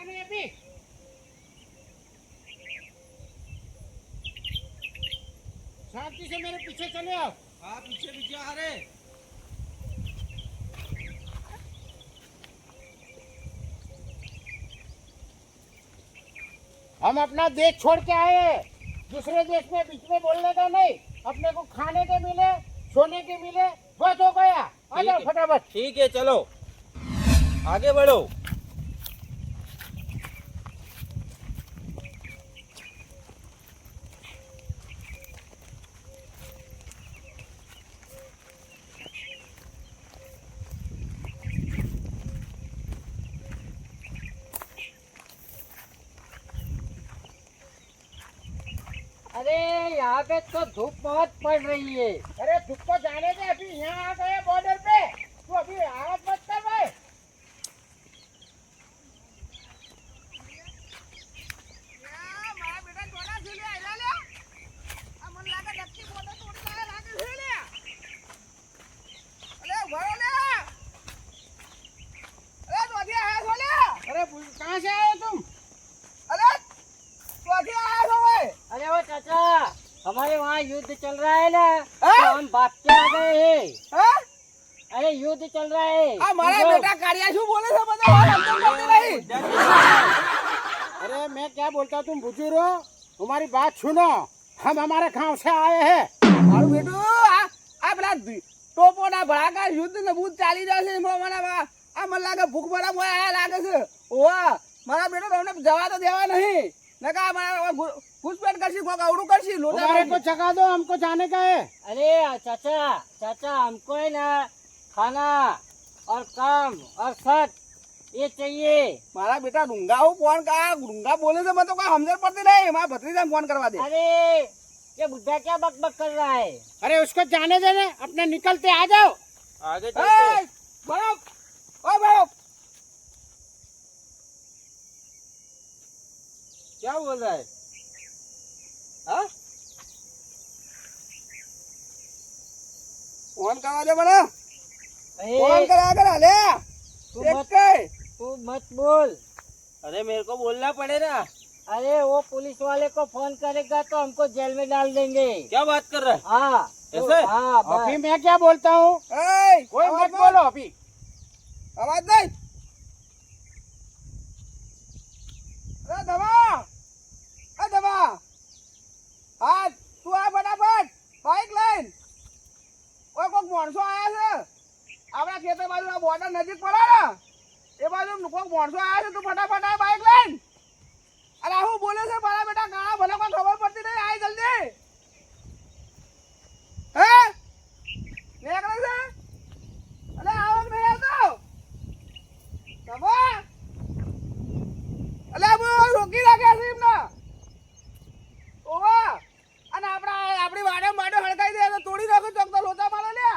नहीं अभी। शांति से मेरे पीछे चले आओ। हाँ पीछे पीछे आ रहे। हम अपना देश छोड़ के आए, दूसरे देश में बीच में बोलने का नहीं। अपने को खाने के मिले, सोने के मिले, बस हो गया। आ जाओ फटाफट। ठीक है चलो आगे बढ़ो। अरे यहाँ पे तो धूप बहुत पड़ रही है। अरे धूप को जाने दे, अभी यहाँ आ गए बॉर्डर पे। तू अभी आवाज मत कर भाई। अरे कहाँ से आए तुम? अरे वो चाचा, हमारे वहाँ युद्ध चल रहा है ना, तो हम भाग के आ गए हैं। अरे युद्ध चल रहा है। अरे मैं क्या बोलता हूँ, तुम बुजुर्ग हो, हमारी बात सुनो। हम हमारे गांव से आए हैं। माરું બેટું આ પેલા ટોપોના ભડાકા યુદ્ધ ને ભૂત ચાલી રહ્યો છે એમાં મને આ મને લાગે ભૂખ બરા મોય આયા લાગે છે ઓવા મારા બેટો તમને જવા તો દેવા નહીં નકા મારા ઘૂસપેટ કરશી કોક અવડું કરશી લોટા हमारे को जगा दो, हमको जाने का है। अरे चाचा, चाचा हमको है ना खाना और काम और सच ये चाहिए। મારા બેટા ડુંગા હું ફોન કા ડુંગા બોલે છે મને તો કોઈ સમજણ પડતી નહીં મારા ભત્રીજાને ફોન કરવા દે अरे ये बुढ़ा क्या बकबक कर रहा है? अरे उसको जाने देने, अपने निकलते आ जाओ। आगे એ चलते। બરાબર ઓ બરાબર क्या बोल रहा है? हाँ ફોન કરવા દે મને ફોન अरे કરા કરા લે तू એક मत કઈ तू मत बोल। अरे मेरे को बोलना पड़े ना। अरे वो पुलिस वाले को फोन करेगा तो हमको जेल में डाल देंगे। क्या बात कर रहा है? हाँ ऐसे? हाँ अभी बस। मैं क्या बोलता हूँ, એ कोई मत बोलो अभी। અવાજ નહીં અરે ધમા એ ધમા હા તું આ ફટાફટ બાઈક લઈને ઓય કોક માણસો આયા છે આપણા ખેતર બાજુ આ બોર્ડર નજીક પડે ને એ બાજુ કોક માણસો આયા છે તું ફટાફટ આ બાઈક લઈને અરે હું બોલે છે મારા બેટા ગાળા ભલે કોઈ ખબર પડતી નહીં આય જલ્દી હે નીકળે છે અરે આવક નહીં આવતો ધમા અલે હું રોકી રાખ્યા છે એમને ઓવા અને આપણી વાડે હળગાઈ દે તો તોડી નાખું ચોક તો લોચા મારો લે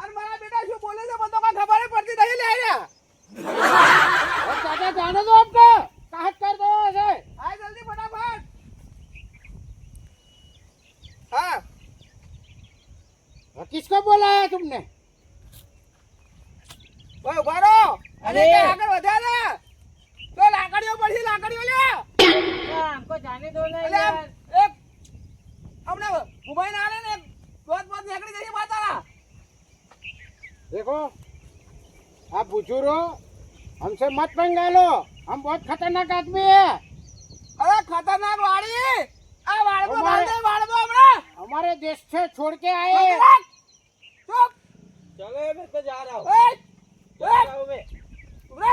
અને મારા બેટા શું બોલે છે મને તો કઈ ખબર પડતી નહીં લે આયા और चाचा जाने दो हमको, काट कर दो ऐसे। આય જલ્દી ફટાફટ હા किसको बोला है तुमने? ઓય ઉભા રહો અને અરે. તે આગળ વધ્યા ને તો લાકડીઓ પડશે લાકડીઓ લે क्या हमको जाने दो ना અલે यार। એક હમણાં ઉભાઈ ના આલે ને રોજ નીકળી જશે બાતારા देखो, आप बुजुर्ग हो, हमसे मत पंगा लो। हम बहुत खतरनाक आदमी है। અરે ખતરનાક વાડી આ વાડમાં ઉભા રહે. વાડમાં હમણાં हमारे देश से छोड़ के आए। ચૂપ चलो मैं तो जा रहा हूँ। ઓય जा रहा हूँ मैं। ઉભરે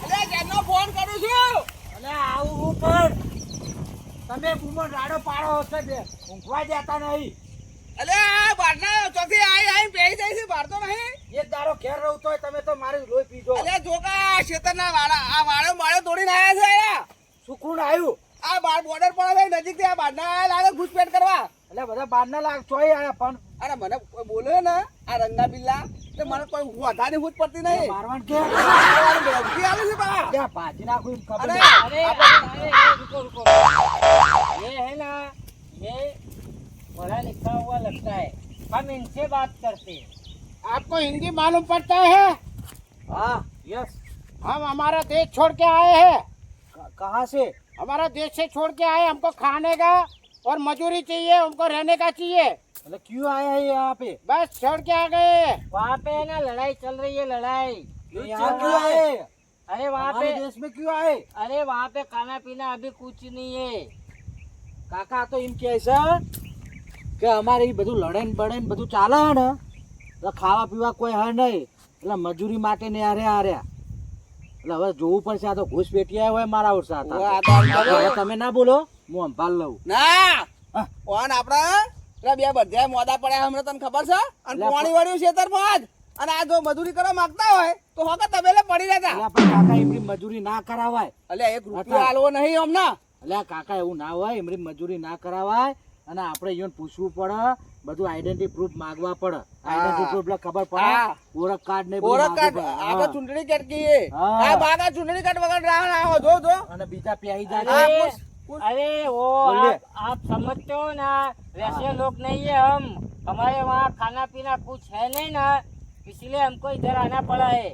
અલે કેનો ફોન કરું છું अरे આવું હું પણ તમે બૂમો રાડો પાડો હશે બે ઊંઘવા દેતા નહીં। અલે આ બારના ચોથી આઈ પેઈ જાય છે બાર તો નહીં એક દાડો ઘેર રહું તોય તમે તો મારી લોહી પીજો। અલે જોકા શેતરના વાડા આ વાડો તોડીને આયા છે આયા સુકૂન આવ્યું આ બાર બોર્ડર પર આવે નજીક થી આ બારના આયા લાગે ઘૂસપેટ કરવા એટલે બધા બહારના લાગ ચોય આયા પણ અરે મને કોઈ બોલે ને આ રંગા બિલ્લા તે મને કોઈ વધારે ભૂત પડતી નહીં મારવાન કે ધમકી આવે છે બા ત્યાં ભાજી નાખું એમ ખબર અરે, નહીં। અરે આપણે- અરે, અરે, રૂકો રૂકો हम इनसे बात करते हैं। आपको हिंदी मालूम पड़ता है? हाँ यस। हम हमारा देश छोड़ के आए हैं। कहाँ से? हमारा देश से छोड़ के आए। हमको खाने का और मजदूरी चाहिए, हमको रहने का चाहिए। मतलब क्यों आया है यहाँ पे? बस छोड़ के आ गए। वहाँ पे है ना लड़ाई चल रही है, लड़ाई। यहाँ क्यों आए? अरे वहाँ हमारे पे, देश में क्यों आए? अरे वहाँ पे खाना पीना अभी कुछ नहीं है। કાકા તો એમ કહે છે કે અમારે એ બધું લડે ને બળે ને બધું ચાલે હે ને એટલે ખાવા પીવા કોઈ હે નહીં એટલે મજૂરી માટે ને આર્યા એટલે હવે જોવું પડશે આ તો ઘૂસ પેટીયા હોય મારા ઓર સાથે હવે તમે ના બોલો હું સંભાળ લઉં ના હા. કોણ આપડા પેલા બે બધા મોદા પડ્યા હમણાં તને ખબર છે અને એટલે પાણી વાળ્યું ખેતરમાં જ અને આ જો મજૂરી કરવા માંગતા હોય તો હોકે તબેલે પડી રહેતા એટલે આપણે કાકા એમની મજૂરી ના કરાવાય એટલે એક રૂપિયો આલવો નહીં અમને એટલે આ કાકા એવું ના હોય એમની મજૂરી ના કરાવાય અને આપણે એને પૂછવું પડે બધું આઈડેન્ટિટી પ્રૂફ માંગવા પડે આઈડેન્ટિટી પ્રૂફ એટલે ખબર પડે હા. ઓળખ કાર્ડ ને બધું ઓળખ કાર્ડ માંગવું પડે. આપણે હા. ચૂંટણી કાર્ડ કહીએ હા. આ બાગા ચૂંટણી કાર્ડ વગર રાહ ના આવો જો જો અને બીજા પ્યાઈ હા, જાય પૂછ. अरे वो बोलिए। आप समझते हो ना, वैसे लोग नहीं है हम। हमारे वहाँ खाना पीना कुछ है नहीं ना, इसलिए हमको इधर आना पड़ा है।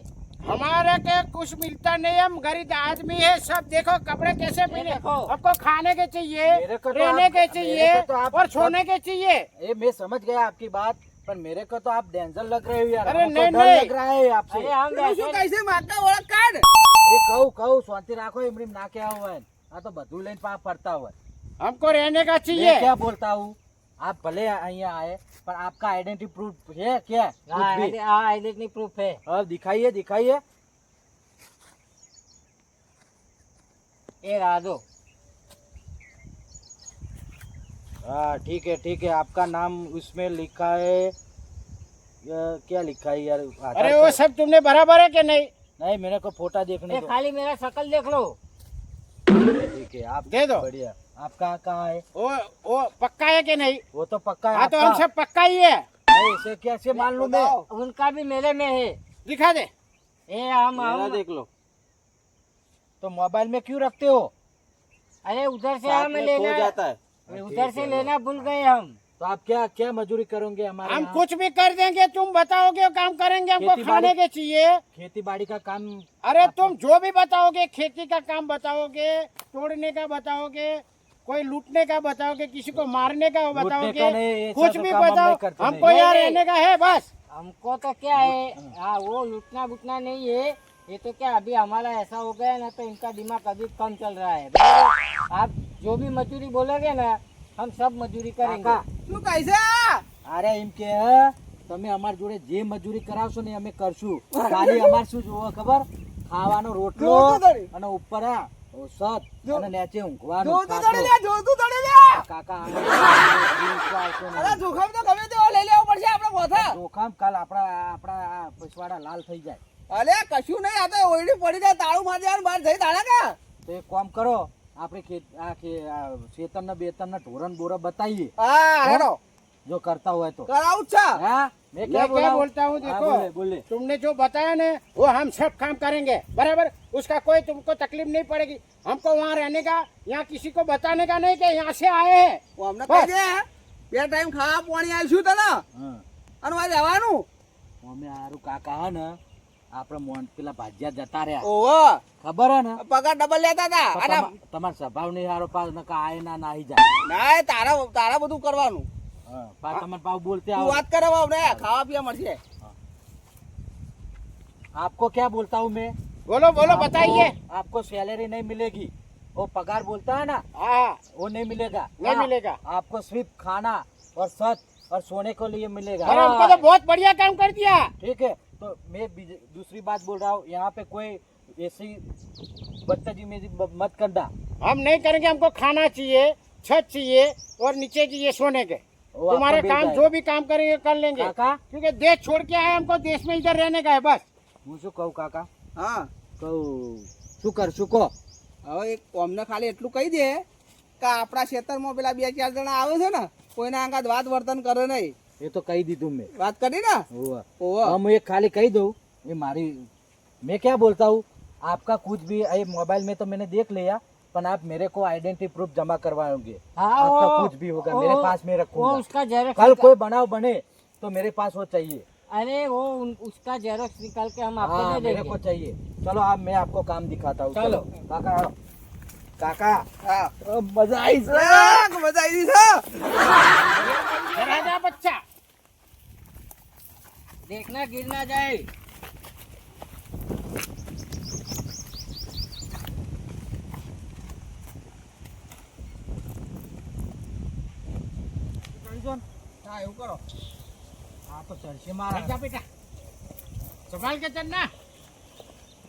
हमारे के कुछ मिलता नहीं, हम गरीब आदमी है। सब देखो कपड़े कैसे मिले। देखो। हमको खाने के चाहिए, मेरे को तो रहने आप- के चाहिए मेरे को तो आप- और सोने के चाहिए। ये मैं समझ गया आपकी बात पर मेरे को तो आप डेंजर लग रहे हो यार अरे हमको नहीं, डर नहीं। लग रहा है आपसे अरे हम પેલું શું वैसे કહીશે માંગતા ઓળખ કાર્ડ ये कहू शांति राखो इमरीम ना क्या हुआ है आ तो बधु लेन पा पड़ता हुआ है हमको रहने का मैं चाहिए। क्या बोलता हूँ आप भले यहाँ आए पर आपका आइडेंटिटी प्रूफ है क्या कुछ भी? हाँ आइडेंटिटी प्रूफ है। अब दिखाइए दिखाइए ये रहा दो। हाँ ठीक है आपका नाम उसमें लिखा है क्या लिखा है यार आधार अरे वो कार्ड? सब तुमने बराबर है कि नहीं? नहीं मेरे को फोटा देखने ये दो खाली मेरा शक्ल देख लो। ठीक है आप दे दो। बढ़िया आपका कहाँ है वो पक्का है कि नहीं? वो तो पक्का है हाँ तो हम आपका। सब पक्का ही है। नहीं, इसे कैसे मान लूं मैं उनका भी मेरे में है। दिखा दे। ये हम मेरा देख लो तो मोबाइल में क्यों रखते हो अरे उधर से साथ हम में लेना, खो जाता है उधर ठीक से है, लेना भूल गए हम। तो आप क्या क्या मजदूरी करोगे हमारे हम यहाँ? कुछ भी कर देंगे, तुम बताओगे वो काम करेंगे। हमको खेती खाने बाड़ी- के चाहिए। खेती बाड़ी का काम अरे तुम जो भी बताओगे, खेती का काम बताओगे, तोड़ने का बताओगे, कोई लूटने का बताओगे, किसी को मारने का लूटने बताओगे, का नहीं, ये कुछ सब भी काम हम बताओ। नहीं करते हमको नहीं। यहाँ नहीं, रहने का है बस। हमको तो क्या है, हाँ वो लूटना बुटना नहीं है। ये तो क्या अभी हमारा ऐसा हो गया ना, तो इनका दिमाग अभी कम चल रहा है। बराबर? आप जो भी मजदूरी बोलोगे ना, हम सब मजदूरी करेंगे। કાકા શું કહીશે અરે એમ કે તમે અમાર જોડે જે મજૂરી કરાવશો ને અમે કરશું ખાલી અમાર શું જોવો ખબર ખાવાનો રોટલો જોતું તળી. અને ઉપર આ સત અને નીચે ઊંઘવાનું જોતું ખાટલો. તળી લે જોતું તળી લે કાકા આમાં જીવ આવતો અરે નહીં. જોખમ તો ગમે તેવો લઈ લેવો પડશે આપણે મોથા જોખમ કાલ આપણા આપણા આ પછવાડા લાલ થઈ જાય અલે કશું નહીં આ તો ઓયડી પડી જાય તાળું મારી દેવાનું બહાર જઈ દાડા કા તો એક કામ કરો આપણે ખેતરના બેતરના ઢોરણ બોરા બતાવીએ હા હેડો જો કરતા હોય તો કરાવું જ છે हाँ मैं मैं क्या बोला बोलता हूँ, हाँ, देखो। बोले बोले तुमने जो बताया ना वो हम सब काम करेंगे, बराबर। उसका कोई तुमको तकलीफ नहीं पड़ेगी। हमको वहाँ रहने का, यहाँ किसी को बताने का नहीं कि यहाँ से आए हैं। હું અમને કહી દે બે ટાઈમ ખાવા પાણી આવીશું તને हाँ અને મારે જવાનું અમે હારું કાકા હે ને આપણે મોન પેલા ભાજ્યા જતા રહ્યા ઓહો ખબર હે ને પગાર ડબલ લેતા હતા તો અને તમારો સ્વભાવ નહીં હારો પાસ નકા આય ના નાહી જાય ના એ તારા તારા બધું કરવાનું હા પા તમાર પાવ બોલતે તું આવો વાત કરે અમને ખાવા પીવા મળશે आपको क्या बोलता हूँ मैं बोलो बोलो, आपको- बताइए। आपको सैलरी नहीं मिलेगी वो पगार बोलता है ना हाँ, वो नहीं मिलेगा नहीं हाँ, मिलेगा। आपको सिर्फ खाना और छत और सोने के लिए मिलेगा और हमको तो बहुत बढ़िया काम कर दिया। ठीक है तो मैं दूसरी बात बोल रहा हूँ यहाँ पे कोई ऐसी बदतमीजी मत करना हम नहीं करेंगे। हमको खाना चाहिए, छत चाहिए और नीचे चाहिए सोने के। वो तुम्हारे आपको मिल काम जाएगा। जो भी काम करेंगे कर लेंगे, काका क्योंकि देश छोड़ के आए, हमको देश में इधर रहने का है बस। હું શું કહું કાકા હા કહું શું કરશું કહો હવે એક અમને ખાલી એટલું કહી દે કે આપણા ખેતરમાં પેલા બે ચાર જણા આવે છે ને કોઈના આગળ વાત વર્તન કરે નહીં એ તો કહી દીધું મેં વાત કરી ને हुआ ઓહો हम एक खाली कही दो ये मारी मैं क्या बोलता हूँ आपका कुछ भी ये मोबाइल में तो मैंने देख लिया पर आप मेरे को आइडेंटिटी प्रूफ जमा करवाओगे हाँ आपका वो- कुछ भी होगा मेरे वो- पास में वो रखूंगा उसका जेरॉक्स कल कोई बनाव बने तो मेरे पास वो चाहिए। अरे वो उसका जेरोक्स निकाल के हम आपको हाँ, दे मेरे को देंगे। चाहिए। चलो आप, मैं आपको काम दिखाता हूँ। चलो। काका आओ। काका હા मजा आई सर। મજા આવી છે राजा बच्चा देखना गिर ना जाए। હા એવું કરો हाँ तो चर्चे मारा। जा बेटा संभाल के चलना।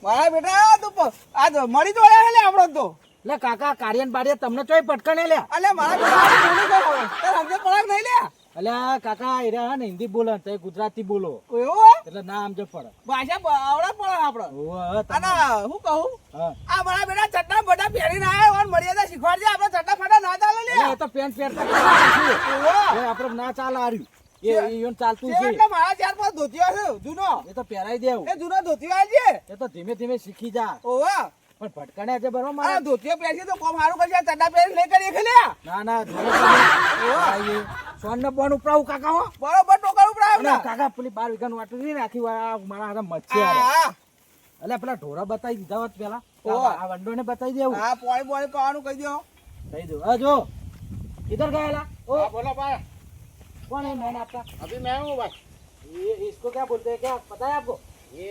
મારા બેટા તું આ તો મરી તો રહ્યા લે આપણો તો ले काका कार्यन बाड़िया तमने चोई पटकने ले। અલે મારા બેટા આ બોલું કરો તાર સમજે પડાક નહીં લે अले काका इरा है हिंदी बोलो ते गुजराती बोलो એવું હે એટલે ના સમજ પડે। ભાષા આવડે પડે આપણે ઓવે અને હું કહું હા આ મારા બેટા ચટ્ટા બટા પહેરીને આયા ઓન મર્યાદા શીખવાડજે આપણે ચટ્ટા ફટા ના ચાલે લે એટલે એ તો પેન્ટ પહેરતા કરવાનું છે। ઓહો એ આપણે ના ચાલે આર્યું એ ઈયોન ચાલતું તે છે। એટલે મારા ચાર પાંચ ધોતિયો છે જૂનો એ તો પહેરાઈ દેવું। એ જૂનો ધોતિયો આવજે એ તો ધીમે ધીમે શીખી જા। ઓહો પણ ભટકણે છે બરોબર આ મારે। ધોતિયો પહેરશે તો કોમ સારું કરશે ચટ્ટા પહેરી લઈ કરીએ ખેલે ના ના ધીમે સોન ને બોન ઉપરાવું કાકા હો। બરોબર ટોકર ઉપર આવ અને ને કાકા પેલી 12 વીઘાનું વાટું છે ને આખી વાર મારા હાથે મચ્છી આરે। હા એટલે પેલા ઢોરા બતાવી દીધા હોત પેલા ઓહો। આ વંડો ને બતાવી દેવું। હા પોણી પોણી પાવાનું કહી દો કહી દઉં। હા જો इधर गया ओ हाँ बोलो भाई कौन है मैन आपका? अभी मैं हूँ भाई। ये इसको क्या बोलते हैं, क्या पता है आपको? ये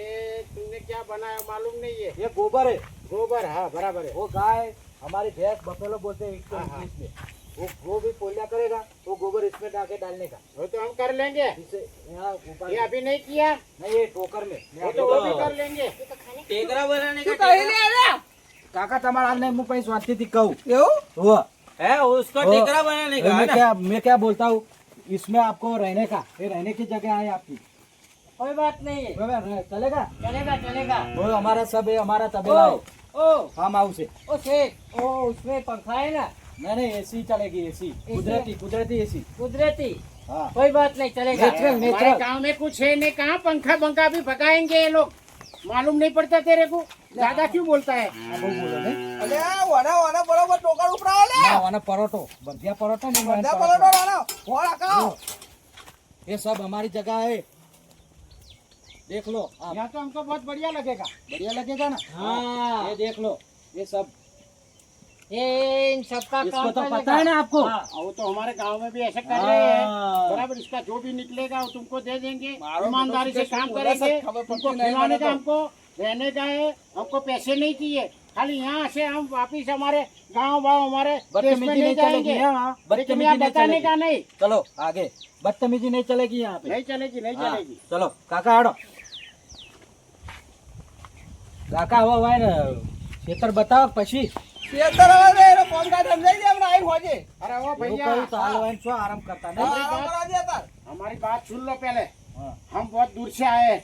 तुमने क्या बनाया मालूम नहीं है। ये गोबर है। गोबर हाँ बराबर है। वो गाय हमारी भैंस बफेलो बोलते हैं इसको हाँ, हाँ। इंग्लिश में। वो भी पोलिया करेगा वो गोबर इसमें डाके डालने का। वो तो हम कर लेंगे। इससे यहाँ ऊपर ये अभी नहीं किया नहीं ये टोकर में वो तो वो भी कर लेंगे। તું કહી લે અરે काका तुम्हारा नहीं मुँह पे स्वास्थ्य थी कहूँ એવું वो है उसको टेकरा बनाने मैं क्या बोलता हूँ इसमें आपको रहने का, ये रहने की जगह है आपकी। कोई बात नहीं है, चलेगा? चलेगा चलेगा। वो हमारा सब है, हमारा तबेला है, ओ फार्म हाउस है। ओ सेठ ओ उसमें पंखा है ना नहीं एसी चलेगी, एसी कुदरती कुदरती एसी। कुदरती। हाँ कोई बात नहीं चलेगा। नेचुरल हमारे नेचुरल। गांव में कुछ है नहीं, कहाँ पंखा पंखा भी भगाएंगे ये लोग। मालूम नहीं पड़ता तेरे को, ज्यादा क्यों बोलता है। आप वो बोलो नहीं અલે વડા વડા બરોબર ટોકર ઉપર આવ લે ना वाला परोठो बढ़िया परोठा नहीं वाला બધા परोठा। પલોટો રાનો હોળ આકાવ ये सब हमारी जगह है, देख लो आप। यहाँ तो हमको बहुत बढ़िया लगेगा। बढ़िया लगेगा ना? हाँ। ये देख लो ये सब ये इन सबका इसको काम तो चलेगा। पता है ना आपको। हाँ। और वो तो हमारे गांव में भी ऐसे कर रहे हैं हाँ। बराबर। इसका जो भी निकलेगा वो तुमको दे देंगे, मारो ईमानदारी से बेटा, काम बोला करेंगे। सब खबर पड़ती तुमको नहीं खिलाने मैंने का तो। हमको रहने का है, हमको पैसे नहीं चाहिए। खाली यहाँ से हम वापिस हमारे गांव वाँव हमारे देश में बदतमीजी नहीं नहीं चलेगी जाएंगे। यहाँ, लेकिन बदतमीजी यहाँ नहीं बताने चलेगी। का नहीं, चलो आगे, बदतमीजी नहीं चलेगी यहाँ पे। नहीं चलेगी नहीं हाँ, चलेगी। चलो काका हटो। काका हुआ है ना क्षेत्र बताओ पशी ખેતર હવે રે એનો કોમ કાજ સમજાઈ દે આપણે આઈ હોજે अरे वो એવું भैया કહ્યું તો હાલ હોય ને શું આરામ કરતા હા નહીં? આરામ કરવા દે તાર हमारी बात सुन लो पहले। हाँ। हम बहुत दूर से आए हैं,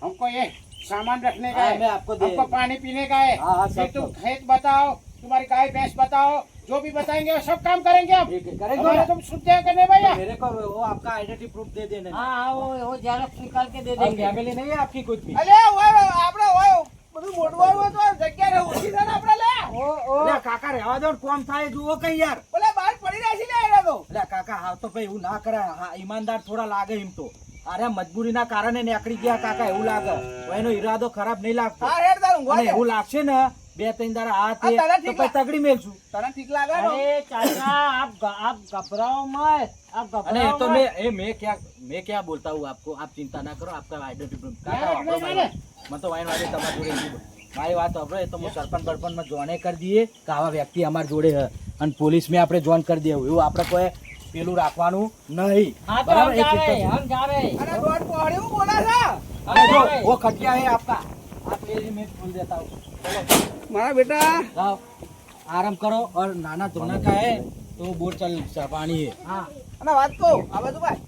हमको ये सामान रखने का हाँ, है, मैं आपको दे- हमको पानी पीने का है। हाँ, हाँ, फिर सब तुम सब। खेत बताओ, तुम्हारी गाय भैंस बताओ, जो भी बताएंगे वो सब काम करेंगे हम। ठीक है, करेंगे हमारे ना? तुम सुनते हैं करने भैया। मेरे को वो आपका आइडेंटिटी प्रूफ दे देना। हाँ हाँ वो जेरोक्स निकाल के दे और देंगे। फैमिली नहीं है आपकी कुछ भी? અલે ઓય આપણે ઓય બધું મોટવાનું તો જગ્યા રે ઓછી છે ને આપણે લે ओ ओ અલ્યા કાકા રહેવા દો ને, કોમ થાય જુઓ કઈ યાર। ઓલે બહાર પડી રહેશે ને એના તો અલ્યા કાકા હા તો ભાઈ એવું ના કરાય, હા ઈમાનદાર થોડા લાગે એમ તો। અરે મજબૂરીના કારણે નીકળી ગયા કાકા એવું લાગે, તો એનો ઈરાદો ખરાબ નહીં લાગતો। હા હેડ તાર અને ઊંઘવા દે એવું લાગશે ને 2-3 દાડા હાથ આ તારા તો ઠીક પછી તગડી મેલશું। તને ઠીક લાગે ને अरे चाचा आप घबराओ मत, आप અને એ घबराओ તો मत। मैं क्या बोलता हूँ आपको, आप चिंता ना करो, आपका आइडेंटिटी प्रूफ ના, કાકા ના, વાપરો ના, મને તો વાઈન વાગે તમારા જોડે નહીં બોલ। મારી વાત સાંભળો, એ તો હું સરપંચ બરપંચમાં જોઈને કરી દઈએ કે આવા વ્યક્તિ અમારા જોડે છે અને પોલીસમાં આપણે જોઈન કરી દેવું, એવું આપણે કોઈ પેલું રાખવાનું નહીં। हाँ तो બરાબર? हम એ जा ચિંતા रहे છે। हैं, हम जा रहे हैं। અને દોડ પહોળી હું બોલે છે अरे जो अरे। वो खटिया है आपका, आप ले लीजिए, मैं खोल देता हूँ। મારા બેટા जाओ आराम करो। और नाना धोना का है तो बोर चल पानी है। हाँ અને વાત કહું આ બાજુ ભાઈ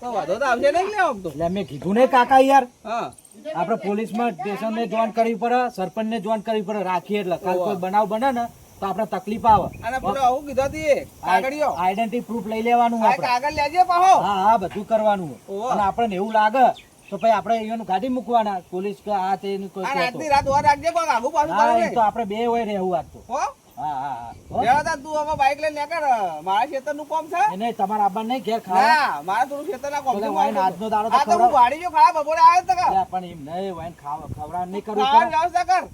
તો વાંધો તો આવશે નહીં લે આમ તો એટલે મેં કીધું ને કાકા યાર, હા આપણે પોલીસમાં સ્ટેશનને જોઈન કરવી પડે, સરપંચને જોઈન કરવી પડે, રાખીએ એટલે કાલ કોઈ બનાવ બને ને તો આપણે તકલીફ આવે। અને પેલો આવું કીધું હતી કાગળિયો આઈડેન્ટિટી પ્રૂફ લઈ લેવાનું આ આપણે। કાગળ લેજે પાહો હા હા બધું કરવાનું હોય। ઓહો. અને આપણને એવું લાગે તો પછી આપણે એનું ગાડી મૂકવાના, પોલીસ કે આ તે કોઈ અને કહેતો। આજની રાત વાર રાખજે કોઈ આગુ પાછું હા કરે એ તો આપણે બે હોય રહેવું આજ તો। હો હા હા હા હો? લેવા તા તું હવે બાઈક લઈને નીકળ મારા ખેતરનું કામ છે એ નહીં તમારા આબા નહીં ઘેર ખાવા ના મારા થોડું ખેતરના કામ તો વાઈન આજનો દાડો તો આ તો હું ખવડાવ. વાડી જો ખરા બપોરે આવ્યો તો અલ્યા, પણ એમ નહીં વાઈન ખવડાવ નહીં કરવું ખાવાની પડે. વ્યવસ્થા કર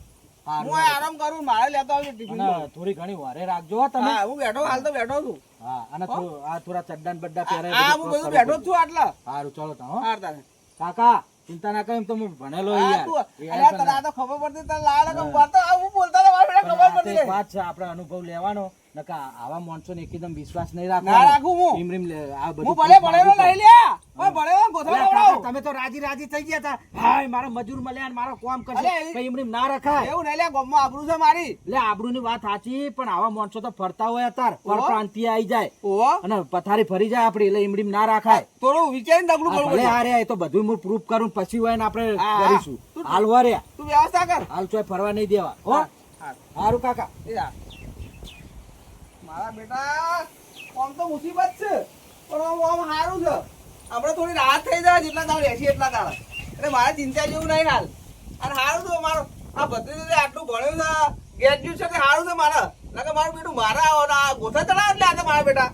હારું, હું આ આરામ કરું મારે લેતો આવજો ટિફિન અને થોડી ઘણી વારે રાખજો હો તમે હા હું બેઠો હાલ તો બેઠો છું હા અને આ થોડા ચડ્ડા ને બડ્ડા પહેરે હા હું બધું બેઠો જ છું આટલા સારું ચલો તો હો હાર તારે કાકા ચિંતા ના કરો એમ તો હું ભણેલો હા, યાર તું- એ અલ્યા, પણ તને આ તો ખબર પડતી તને લાલ રકમ વાત તો આ હું બોલતા હતા, મારે પણ ખબર આ તો પડતી એક નહીં. વાત છે આપણે અનુભવ લેવાનો નકા આવા માણસો ને એકદમ વિશ્વાસ નહીં ના રાખવાનો રાખું હું. રીમ રીમ આ બધું હું ભલે ભણેલો માગું નહીં લ્યા પણ ભણેલો ગોથો અલ્યા, લેવડાવું. કાકા, તમે તો રાજી રાજી થઈ ગયા હતા હાય મારો મજૂર મળ્યા ને મારો કામ કરશે અલ્યા, એ- ભાઈ એમ રીમ ના રખાય એવું નહીં લ્યા ગામમાં આબરૂ છે મારી એટલે આબરૂની વાત સાચી પણ આવા માણસો તો ફરતા હોય અત્યારે પરપ્રાંતિય આવી જાય ઓહો અને પથારી ફરી જાય આપડી એટલે એમડી ના રાખાય થોડું વિચારીને ડગલું આ કરવું ભલે પડશે. આ રહ્યા એ તો બધું હું પ્રૂફ કરું પછી હોય ને આપણે હા, હા. કરીશું હાલ વર્યા તું વ્યવસ્થા કર હાલ ચોય ફરવા નહીં દેવા હો હા, હા. સારું કાકા એ જા. મારા બેટા આમ તો મુસીબત છે પણ આમ સારું છે આપણે થોડી રાહત થઈ જાય જેટલા દાળ રહેશે એટલા દાળ એટલે મારે ચિંતા જેવું નહીં હાલ અને સારું છે મારો આ ભત્રીજો જે આટલું ભણ્યું છે ગ્રેજ્યુએટ છે તે સારું છે મારે નકર મારું બેટું મારા ગોથા ચડાવે એટલે આ તો મારા બેટા